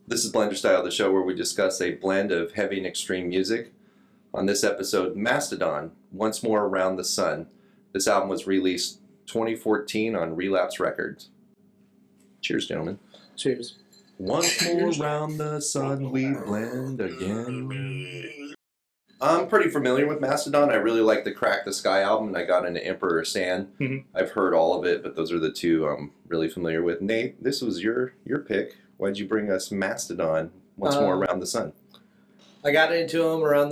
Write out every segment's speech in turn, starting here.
This is Blenderstyle, the show where we discuss a blend of heavy and extreme music. On this episode, Mastodon, Once More Around the Sun. This album was released 2014 on Relapse Records. Cheers, gentlemen. Cheers. Once more around the sun, we blend again. I'm pretty familiar with Mastodon. I really like the Crack the Sky album, and I got into Emperor Sand. I've heard all of it, but those are the two I'm really familiar with. Nate, this was your pick. Why'd you bring us Mastodon, Once More Around the Sun? I got into them around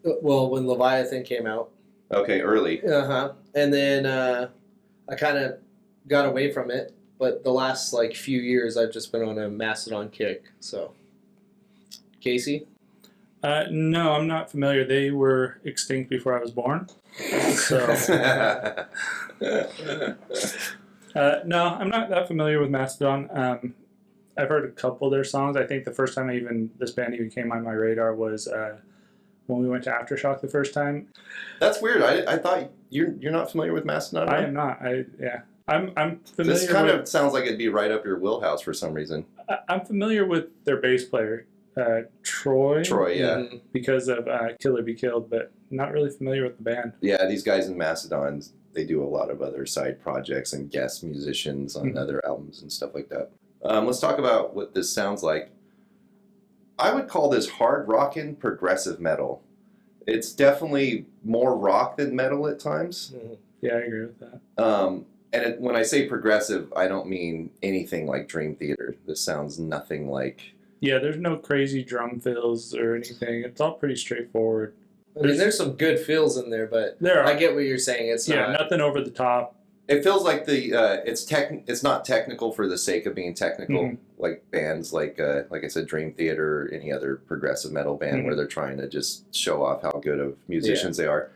when Leviathan came out. Okay, early. And then I kind of got away from it, but the last few years I've just been on a Mastodon kick. So, Casey? No, I'm not familiar. They were extinct before I was born. So, no, I'm not that familiar with Mastodon. I've heard a couple of their songs. I think the first time this band even came on my radar was when we went to Aftershock the first time. That's weird. I thought you're not familiar with Mastodon. I am not. I'm familiar. This kind of sounds like it'd be right up your wheelhouse for some reason. I'm familiar with their bass player, Troy. Troy, yeah. Because of Kill or Be Killed, but not really familiar with the band. Yeah, these guys in Mastodon, they do a lot of other side projects and guest musicians on other albums and stuff like that. Let's talk about what this sounds like. I would call this hard rockin' progressive metal. It's definitely more rock than metal at times. Yeah, I agree with that. And when I say progressive, I don't mean anything like Dream Theater. This sounds nothing like... Yeah, there's no crazy drum fills or anything. It's all pretty straightforward. There's some good fills in there, but I get what you're saying. It's nothing over the top. It feels like it's not technical for the sake of being technical, like bands like I said, Dream Theater or any other progressive metal band where they're trying to just show off how good of musicians they are.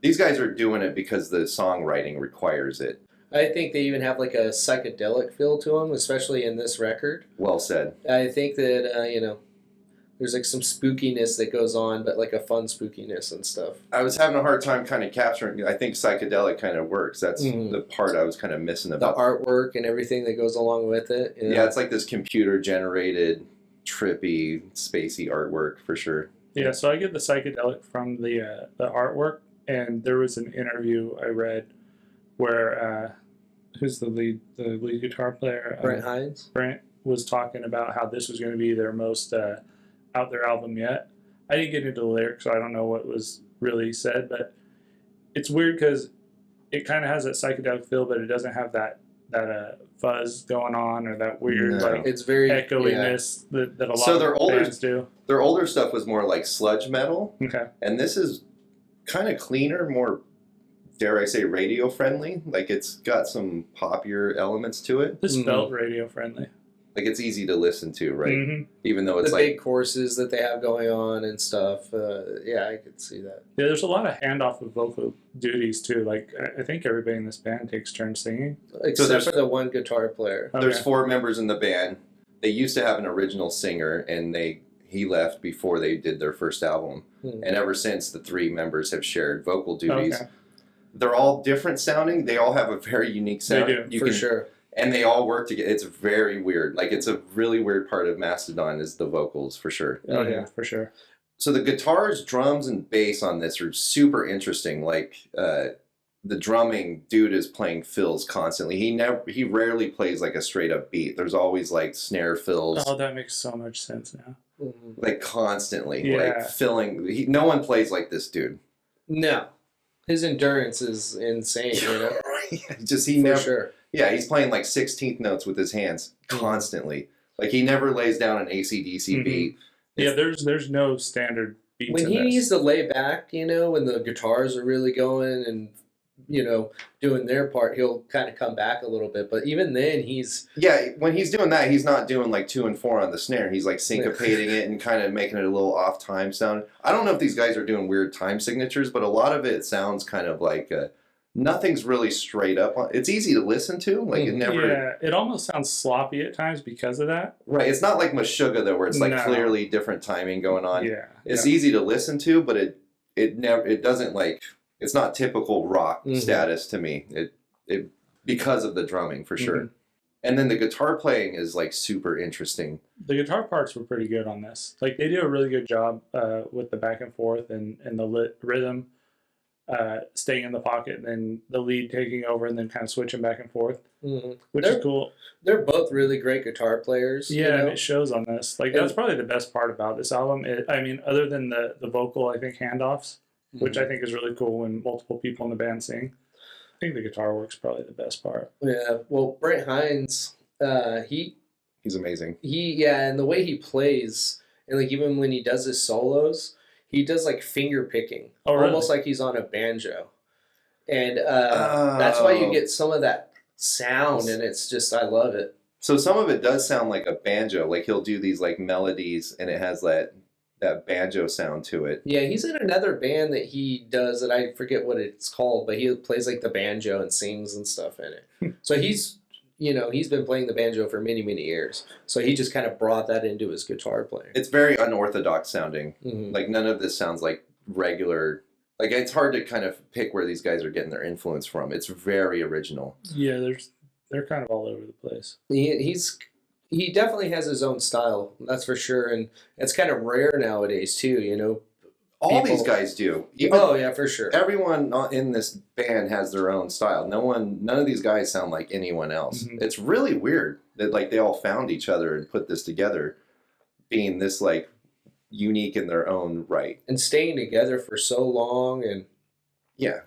These guys are doing it because the songwriting requires it. I think they even have a psychedelic feel to them, especially in this record. Well said. I think that, there's some spookiness that goes on, but a fun spookiness and stuff. I was having a hard time kind of capturing. I think psychedelic kind of works. That's the part I was kind of missing about the artwork and everything that goes along with it. Yeah, it's like this computer-generated, trippy, spacey artwork for sure. Yeah, so I get the psychedelic from the artwork, and there was an interview I read where who's the lead guitar player? Brent Hines. Brent was talking about how this was going to be their most out their album yet. I didn't get into the lyrics, so I don't know what was really said, but it's weird because it kind of has that psychedelic feel, but it doesn't have that fuzz going on or that weird it's very echoiness that a lot of bands do. Their older stuff was more like sludge metal, and this is kind of cleaner, more, dare I say, radio friendly. It's got some poppier elements to it. This felt radio friendly. It's easy to listen to, right? Even though it's the big courses that they have going on and stuff. I could see that. Yeah, there's a lot of handoff of vocal duties too. I think everybody in this band takes turns singing. Except for the one guitar player. Okay. There's 4 members in the band. They used to have an original singer, and he left before they did their first album. And ever since, the 3 members have shared vocal duties. Okay. They're all different sounding. They all have a very unique sound. They do, sure. And they all work together. It's very weird. It's a really weird part of Mastodon is the vocals, for sure. Oh, yeah, for sure. So the guitars, drums, and bass on this are super interesting. The drumming, dude is playing fills constantly. He rarely plays a straight up beat. There's always snare fills. Oh, that makes so much sense now. Constantly, filling. No one plays like this dude. No. His endurance is insane, Sure. Yeah, he's playing 16th notes with his hands constantly. He never lays down an AC/DC beat. Yeah, there's no standard beats. When he needs to lay back, when the guitars are really going and doing their part, he'll kind of come back a little bit. But even then, when he's doing that, he's not doing 2 and 4 on the snare. He's syncopating it and kind of making it a little off time sound. I don't know if these guys are doing weird time signatures, but a lot of it sounds kind of nothing's really straight up. It's easy to listen to. It never. Yeah, it almost sounds sloppy at times because of that. Right. It's not like Meshuggah though, where it's clearly different timing going on. Yeah. It's easy to listen to, but it doesn't it's not typical rock status to me. It because of the drumming for sure. And then the guitar playing is like super interesting. The guitar parts were pretty good on this. Like they do a really good job with the back and forth and the rhythm staying in the pocket, and then the lead taking over, and then kind of switching back and forth, which is cool. They're both really great guitar players. Yeah, you know? and it shows on this. Like that's probably the best part about this album. I mean, other than the vocal, I think handoffs, which I think is really cool when multiple people in the band sing. I think the guitar work's probably the best part. Yeah, well, Brent Hines, he's amazing. And the way he plays, and like even when he does his solos, he does like finger picking, almost like he's on a banjo, and that's why you get some of that sound, and it's just I love it. So some of it does sound like a banjo, like he'll do these like melodies, and it has that banjo sound to it. Yeah, he's in another band that he does that I forget what it's called, but he plays like the banjo and sings and stuff in it. So he's been playing the banjo for many, many years. So he just kind of brought that into his guitar playing. It's very unorthodox sounding. Mm-hmm. Like none of this sounds like regular. Like it's hard to kind of pick where these guys are getting their influence from. It's very original. Yeah, they're kind of all over the place. He definitely has his own style, that's for sure, and it's kind of rare nowadays too. You know, all these guys do. Oh yeah, for sure. Everyone in this band has their own style. None of these guys sound like anyone else. Mm-hmm. It's really weird that like they all found each other and put this together, being this like unique in their own right and staying together for so long, and the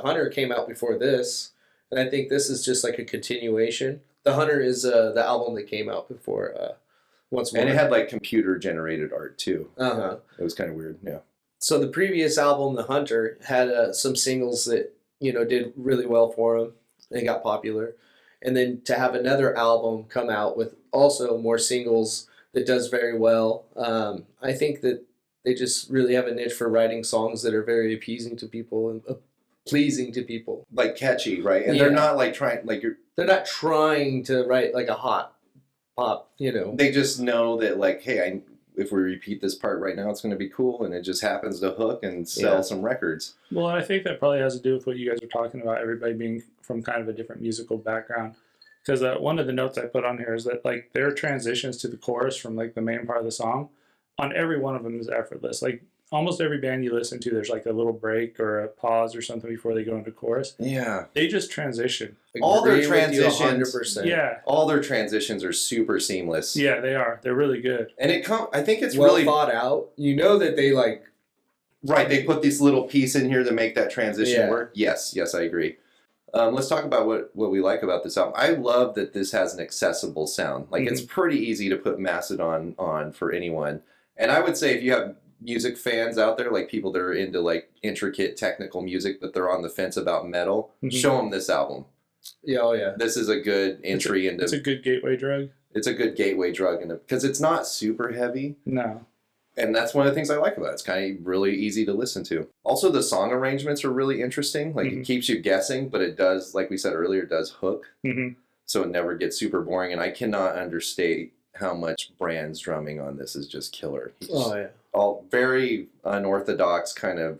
Hunter came out before this, and I think this is just like a continuation. The Hunter is the album that came out before Once More. And it had like computer generated art too. Uh-huh. It was kind of weird, yeah. So the previous album, The Hunter, had some singles that, did really well for him and got popular. And then to have another album come out with also more singles that does very well, I think that they just really have a niche for writing songs that are very appeasing to people and pleasing to people. Like catchy, right? And they're not like trying, like they're not trying to write like a hot pop, They just know that like, hey, if we repeat this part right now, it's going to be cool, and it just happens to hook and sell some records. Well, I think that probably has to do with what you guys were talking about, everybody being from kind of a different musical background. Because one of the notes I put on here is that like their transitions to the chorus from like the main part of the song, on every one of them is effortless. Like almost every band you listen to, there's like a little break or a pause or something before they go into chorus. Yeah. They just transition. All their transitions, 100%. Yeah. All their transitions are super seamless. Yeah, they are. They're really good. And I think it's well really thought out. You know that they like. Right, they put this little piece in here to make that transition work. Yes, I agree. Let's talk about what we like about this album. I love that this has an accessible sound. Like it's pretty easy to put Mastodon on for anyone. And I would say if you have music fans out there, like people that are into like intricate technical music, but they're on the fence about metal, show them this album. Yeah, oh yeah. This is a good entry into. It's a good gateway drug. It's a good gateway drug, because it's not super heavy. No. And that's one of the things I like about it. It's kind of really easy to listen to. Also, the song arrangements are really interesting. Like it keeps you guessing, but it does, like we said earlier, it does hook. So it never gets super boring. And I cannot understate how much Brand's drumming on this is just killer. All very unorthodox, kind of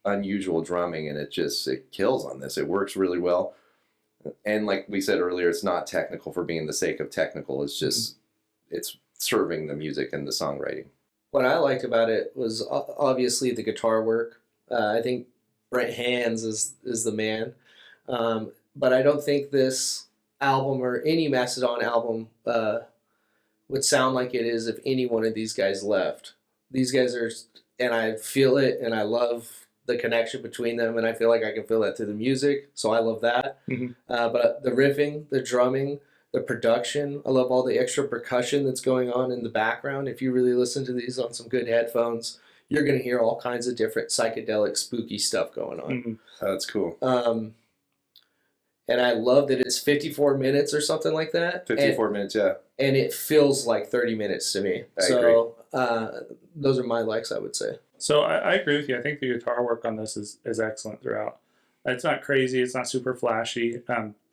unusual drumming, and it kills on this. It works really well. And like we said earlier, it's not technical for being the sake of technical. It's just, it's serving the music and the songwriting. What I liked about it was obviously the guitar work. I think Brent Hands is the man. But I don't think this album or any Mastodon album would sound like it is if any one of these guys left. These guys are, and I feel it, and I love the connection between them, and I feel like I can feel that through the music, so I love that. But the riffing, the drumming, the production, I love all the extra percussion that's going on in the background. If you really listen to these on some good headphones, you're going to hear all kinds of different psychedelic, spooky stuff going on. That's cool. And I love that it's 54 minutes or something like that. 54 minutes, yeah. And it feels like 30 minutes to me. I agree. Those are my likes, I would say. So I agree with you. I think the guitar work on this is excellent throughout. It's not crazy. It's not super flashy.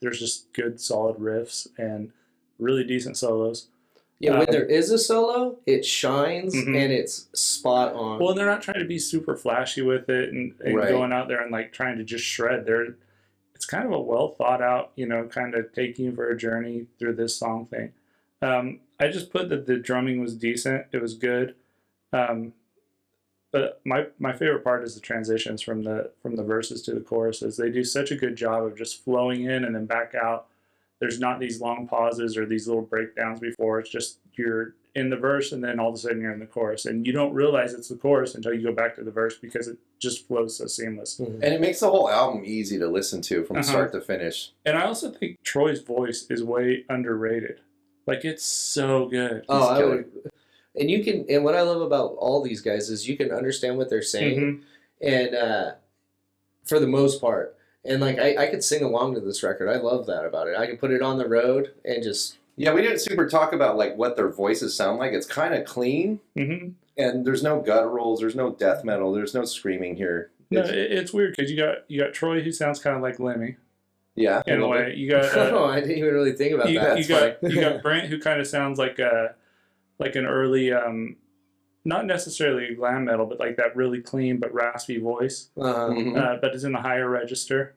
There's just good, solid riffs and really decent solos. Yeah, when there is a solo, it shines and it's spot on. Well, and they're not trying to be super flashy with it and going out there and like trying to just shred. it's kind of a well thought out, kind of taking you for a journey through this song thing. I just put that the drumming was decent. It was good. But my favorite part is the transitions from the verses to the choruses. They do such a good job of just flowing in and then back out. There's not these long pauses or these little breakdowns before. It's just you're in the verse and then all of a sudden you're in the chorus. And you don't realize it's the chorus until you go back to the verse because it just flows so seamless. And it makes the whole album easy to listen to from start to finish. And I also think Troy's voice is way underrated. Like, it's so good. Oh, I would. And what I love about all these guys is you can understand what they're saying, and for the most part. And like I could sing along to this record. I love that about it. I can put it on the road and just. Yeah, we didn't super talk about like what their voices sound like. It's kind of clean, and there's no gutturals, there's no death metal, there's no screaming here. It's weird because you got Troy who sounds kind of like Lemmy. Yeah, in a way. You got. Oh, I didn't even really think about that. You got Brent who kind of sounds like an early, not necessarily glam metal, but like that really clean but raspy voice. But it's in the higher register.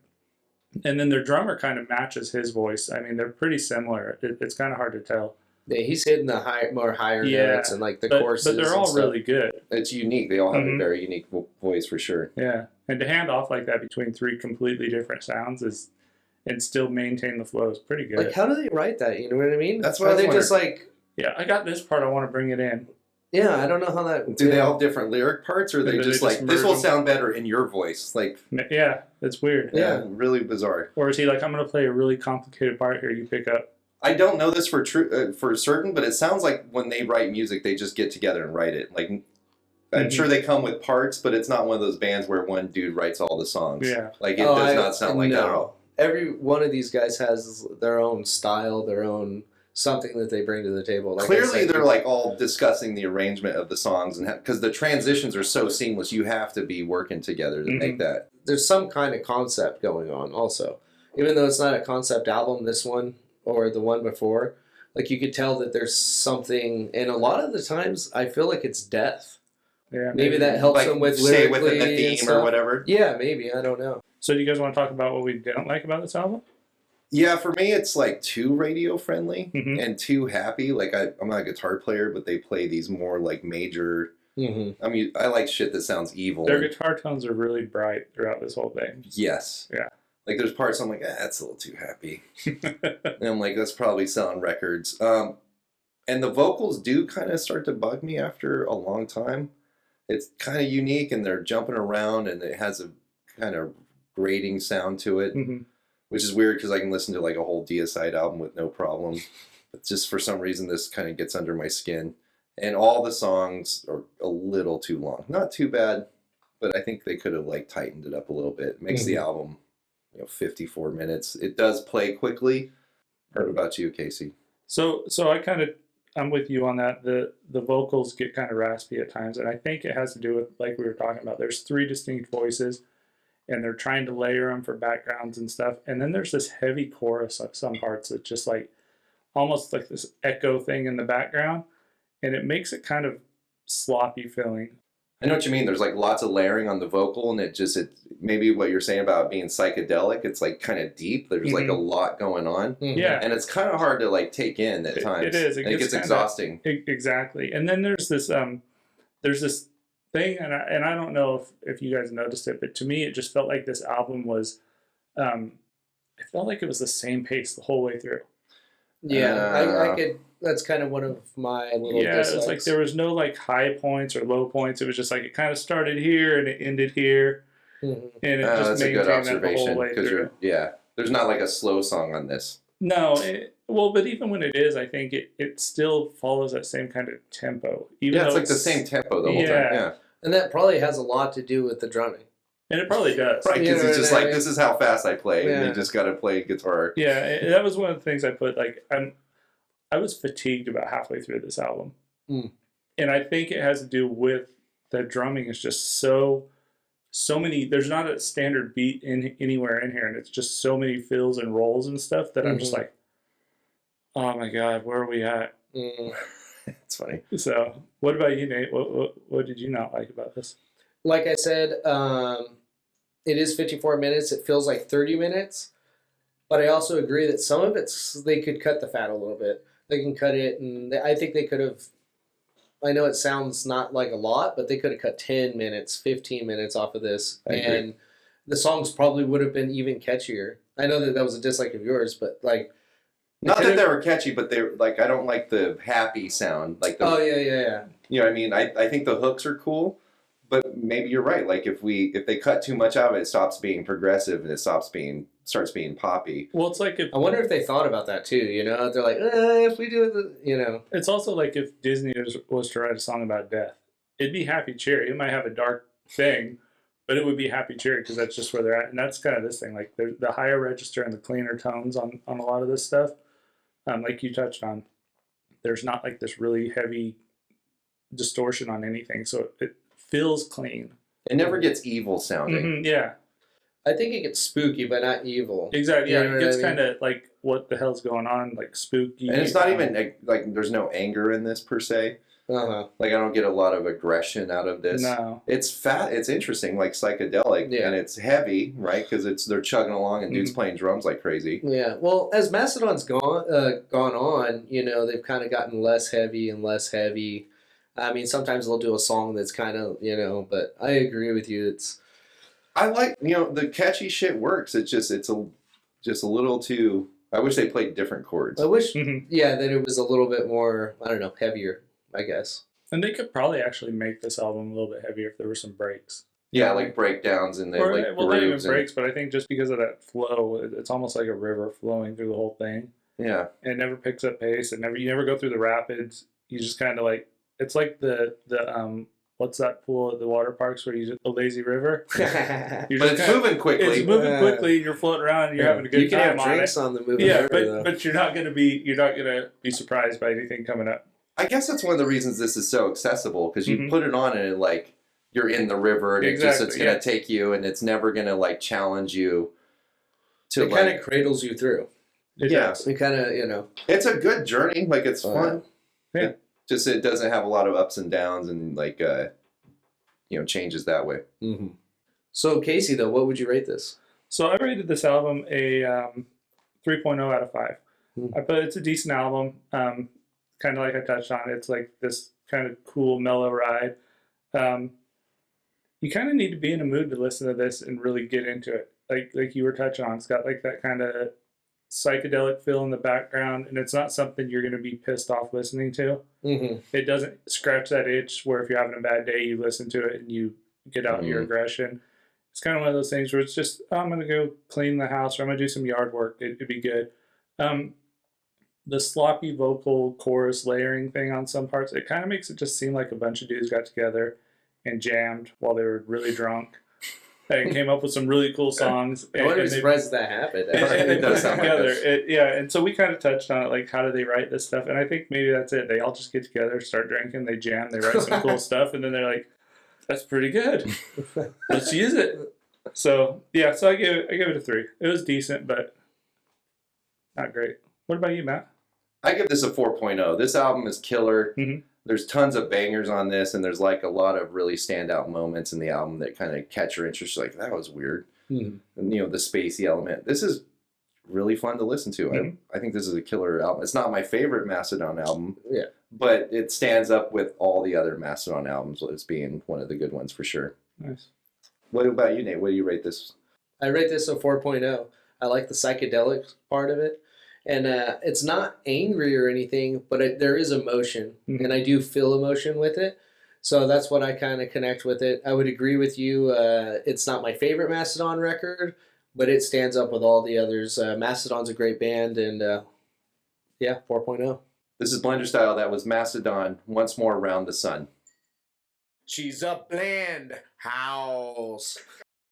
And then their drummer kind of matches his voice. I mean, they're pretty similar. It's kind of hard to tell. Yeah, he's hitting the higher notes and like the choruses. But they're all really good. It's unique. They all have a very unique voice for sure. Yeah, and to hand off like that between three completely different sounds and still maintain the flow is pretty good. Like, how do they write that? You know what I mean? That's what they just like. Yeah, I got this part. I want to bring it in. Yeah, I don't know how that... Do they all have different lyric parts, or are they just like, this will sound better in your voice? Like, yeah, it's weird. Yeah, really bizarre. Or is he like, I'm going to play a really complicated part here, you pick up? I don't know this for certain, but it sounds like when they write music, they just get together and write it. Like, I'm sure they come with parts, but it's not one of those bands where one dude writes all the songs. Yeah. Like, it does not sound like that at all. Every one of these guys has their own style, their own... something that they bring to the table. Like clearly, they're like all discussing the arrangement of the songs, and because the transitions are so seamless, you have to be working together to make that. There's some kind of concept going on, also, even though it's not a concept album. This one or the one before, like you could tell that there's something, and a lot of the times I feel like it's death. Yeah, maybe that helps like them with stay lyrically within the theme or whatever. Yeah, maybe, I don't know. So, do you guys want to talk about what we didn't like about this album? Yeah, for me, it's like too radio friendly and too happy. Like I'm not a guitar player, but they play these more like major. I mean, I like shit that sounds evil. Their guitar tones are really bright throughout this whole thing. Yes. Yeah. Like there's parts I'm like, that's a little too happy, and I'm like, that's probably selling records. And the vocals do kind of start to bug me after a long time. It's kind of unique, and they're jumping around, and it has a kind of grating sound to it. Which is weird because I can listen to like a whole Deicide album with no problem. But just for some reason, this kind of gets under my skin. And all the songs are a little too long. Not too bad, but I think they could have like tightened it up a little bit. It makes the album, 54 minutes. It does play quickly. What about you, Casey? So I'm with you on that. The vocals get kind of raspy at times, and I think it has to do with, like we were talking about, there's three distinct voices. And they're trying to layer them for backgrounds and stuff. And then there's this heavy chorus at some parts that's just like almost like this echo thing in the background. And it makes it kind of sloppy feeling. I know what you mean. There's like lots of layering on the vocal, and it maybe what you're saying about being psychedelic, it's like kind of deep. There's like a lot going on. Yeah. And it's kind of hard to like take in at times. It is. It gets exhausting. Exactly. And then there's this thing, and I don't know if you guys noticed it, but to me it just felt like this album was it felt like it was the same pace the whole way through. Yeah, I could. That's kind of one of my little dislikes. It's like there was no like high points or low points. It was just like it kind of started here and it ended here, and it just that's maintained a good observation, that the whole way through. There's not like a slow song on this. No, but even when it is, I think it still follows that same kind of tempo. Even though it's like the same tempo the whole time. Yeah. And that probably has a lot to do with the drumming. And it probably does. Right, because it's just like, this is how fast I play, and you just got to play guitar. Yeah, that was one of the things I put, like, I was fatigued about halfway through this album. And I think it has to do with the drumming is just so many, there's not a standard beat anywhere in here, and it's just so many fills and rolls and stuff that I'm just like, oh my God, where are we at? It's funny. So, what about you, Nate? What did you not like about this? Like I said, it is 54 minutes. It feels like 30 minutes. But I also agree that some of they could cut the fat a little bit. They can cut it, and I think they could have. I know it sounds not like a lot, but they could have cut 10 minutes, 15 minutes off of this, I agree. and the songs probably would have been even catchier. I know that was a dislike of yours, but like. Not that they were catchy, but they like I don't like the happy sound. Like the, Oh yeah. you know what I mean? I think the hooks are cool, but maybe you're right. Like if they cut too much out of it, it stops being progressive and it starts being poppy. Well, it's like if I wonder if they thought about that too. You know, they're like, if we do it, you know. it's also like if Disney was to write a song about death, it'd be happy cheery. It might have a dark thing, but it would be happy cheery because that's just where they're at, and that's kind of this thing. Like the higher register and the cleaner tones on a lot of this stuff. Like you touched on, there's not like this really heavy distortion on anything, so it feels clean. It never gets evil sounding. Mm-hmm, yeah, I think it gets spooky, but not evil. exactly. You Yeah, know it what gets I mean? kind of like what the hell's going on, like spooky. And it's not even like there's no anger in this per se. Uh-huh. Like I don't get a lot of aggression out of this. No. It's fat. It's interesting, like psychedelic, Yeah. and it's heavy, right? Because they're chugging along and dudes playing drums like crazy. Yeah. Well, as Mastodon's gone on, you know, they've kind of gotten less heavy and less heavy. I mean, sometimes they'll do a song that's kind of, you know, but I agree with you. It's I like the catchy shit works. It's just a little too. I wish they played different chords. I wish, Mhm. yeah, that it was a little bit more, I don't know, heavier, I guess. And they could probably actually make this album a little bit heavier if there were some breaks. Yeah, like breakdowns and Or, like well, not even grooves. And, breaks, but I think just because of that flow, it's almost like a river flowing through the whole thing. yeah, It never picks up pace. You never go through the rapids. You just kind of like it's like the what's that pool at the water parks where you just the lazy river. You're but just it's kinda- moving quickly. It's moving quickly. You're floating around. And you're having a good you can time have on drinks it. on the movie. Yeah, river, but you're not gonna be surprised by anything coming up. I guess that's one of the reasons this is so accessible because you Mhm. put it on and it, like you're in the river and Exactly, it's gonna yeah. take you and it's never gonna like challenge you. To it kind of cradles you through. It Yeah. does. It kind of, you know. it's a good journey. Like it's fun. Yeah. It doesn't have a lot of ups and downs and like changes that way. Mm-hmm. So, Casey, though, what would you rate this? So I rated this album a 3.0 out of 5. Mm. But it's a decent album. Kind of like I touched on, it's like this kind of cool, mellow ride. You kind of need to be in a mood to listen to this and really get into it. Like you were touching on, it's got like that kind of psychedelic feel in the background, and it's not something you're going to be pissed off listening to. Mm-hmm. It doesn't scratch that itch where if you're having a bad day, you listen to it and you get out your aggression. It's kind of one of those things where it's just, I'm going to go clean the house or I'm going to do some yard work. It'd be good. The sloppy vocal chorus layering thing on some parts, it kind of makes it just seem like a bunch of dudes got together and jammed while they were really drunk and came up with some really cool songs. I wouldn't be surprised if that happened. And they It put does it sound like together. this. And so we kind of touched on it, like how do they write this stuff? And I think maybe that's it. They all just get together, start drinking, they jam, they write some cool stuff, and then they're like, "That's pretty good. Let's use it." So yeah, so I gave it a 3. It was decent, but not great. What about you, Matt? I give this a 4.0. This album is killer. Mhm. There's tons of bangers on this, and there's like a lot of really standout moments in the album that kind of catch your interest. Like that was weird. Mm-hmm. And, the spacey element. This is really fun to listen to. Mhm. I think this is a killer album. It's not my favorite Mastodon album, Yeah. but it stands up with all the other Mastodon albums as being one of the good ones for sure. Nice. What about you, Nate? What do you rate this? I rate this a 4.0. I like the psychedelic part of it. And it's not angry or anything, but there is emotion. Mhm. And I do feel emotion with it. So that's what I kind of connect with it. I would agree with you. It's not my favorite Mastodon record, but it stands up with all the others. Mastodon's a great band. And 4.0. This is Blenderstyle. That was Mastodon. Once more around the sun. She's a blend house.